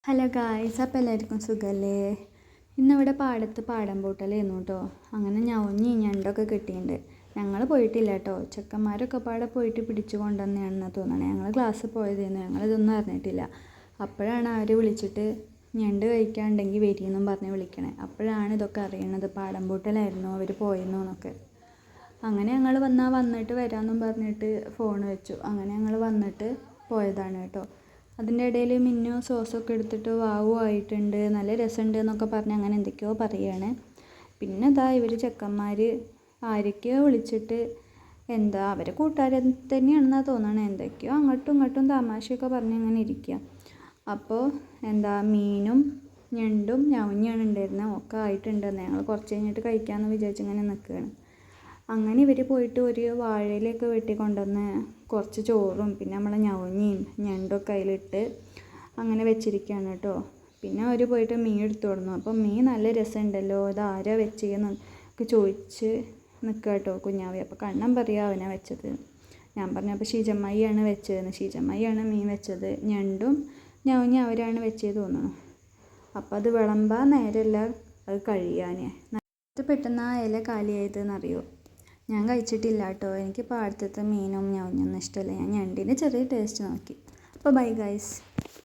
Hello guys, അപ്പോൾ എല്ലാവർക്കും സുഖമല്ലേ? ഇന്നിവിടെ പാടത്ത് പാടം പൂട്ടലായിരുന്നു കേട്ടോ. അങ്ങനെ ഞവഞ്ഞി ഞണ്ടൊക്കെ കിട്ടിയിട്ടുണ്ട്. ഞങ്ങൾ പോയിട്ടില്ല കേട്ടോ, ചെക്കന്മാരൊക്കെ പാടെ പോയിട്ട് പിടിച്ചു കൊണ്ടുവന്നെയാണെന്ന് തോന്നണേ. ഞങ്ങൾ ക്ലാസ്സിൽ പോയതായിരുന്നു, ഞങ്ങളിതൊന്നും അറിഞ്ഞിട്ടില്ല. അപ്പോഴാണ് അവർ വിളിച്ചിട്ട് ഞണ്ട് കഴിക്കാനുണ്ടെങ്കിൽ വരിയെന്നും പറഞ്ഞ് വിളിക്കണേ. അപ്പോഴാണ് ഇതൊക്കെ അറിയണത്, പാടം പൂട്ടലായിരുന്നു, അവർ പോയിരുന്നു എന്നൊക്കെ. അങ്ങനെ ഞങ്ങൾ വന്നിട്ട് വരാമെന്നും പറഞ്ഞിട്ട് ഫോൺ വെച്ചു. അങ്ങനെ ഞങ്ങൾ വന്നിട്ട് പോയതാണ് കേട്ടോ. അതിൻ്റെ ഇടയിൽ മിന്നു സോസൊക്കെ എടുത്തിട്ട് വാവു ആയിട്ടുണ്ട്, നല്ല രസമുണ്ട് എന്നൊക്കെ പറഞ്ഞ് അങ്ങനെ എന്തൊക്കെയോ പറയുകയാണ്. പിന്നെ ഇവർ ചെക്കന്മാർ ആരൊക്കെയോ വിളിച്ചിട്ട് അവരെ കൂട്ടുകാരൻ തന്നെയാണെന്നാണ് തോന്നണേ, എന്തൊക്കെയോ അങ്ങോട്ടും ഇങ്ങോട്ടും തമാശയൊക്കെ പറഞ്ഞ് അങ്ങനെ ഇരിക്കുക. അപ്പോൾ മീനും ഞണ്ടും ഞവഞ്ഞാണ് ഉണ്ടായിരുന്നത്, ഒക്കെ ആയിട്ടുണ്ടെന്ന്. ഞങ്ങൾ കുറച്ച് കഴിഞ്ഞിട്ട് കഴിക്കാമെന്ന് വിചാരിച്ച് ഇങ്ങനെ നിൽക്കുകയാണ്. അങ്ങനെ ഇവർ പോയിട്ട് ഒരു വാഴയിലൊക്കെ വെട്ടി കൊണ്ടുവന്ന് കുറച്ച് ചോറും പിന്നെ നമ്മളെ ഞവഞ്ഞിയും ഞണ്ടൊക്കെ അതിലിട്ട് അങ്ങനെ വെച്ചിരിക്കുകയാണ് കേട്ടോ. പിന്നെ അവർ പോയിട്ട് മീൻ എടുത്തു കൊടുന്നു. അപ്പോൾ മീൻ നല്ല രസമുണ്ടല്ലോ, ഇതാരാ വെച്ചതെന്നൊക്കെ ചോദിച്ച് നിൽക്കുക കേട്ടോ കുഞ്ഞാവി. അപ്പോൾ കണ്ണൻ പറയുക അവനാ വെച്ചത്. ഞാൻ പറഞ്ഞു അപ്പോൾ ഷീജമ്മയാണ് വെച്ചതെന്ന്. ഷീജമ്മയാണ് മീൻ വെച്ചത്, ഞണ്ടും ഞവഞ്ഞി അവരാണ് വെച്ചത് തോന്നുന്നു. അപ്പോൾ അത് വിളമ്പാൻ നേരമല്ല, അത് കഴിയാൻ പെട്ടെന്ന് ആ ഇല കാലിയായതെന്നറിയോ. ഞാൻ കഴിച്ചിട്ടില്ല കേട്ടോ, എനിക്ക് പാടത്തെ മീനും ഞവഞ്ഞൊന്നും ഇഷ്ടമല്ല. ഞാൻ ഞണ്ടിൻ്റെ ചെറിയ ടേസ്റ്റ് നോക്കി. അപ്പോൾ ബൈ ഗൈസ്.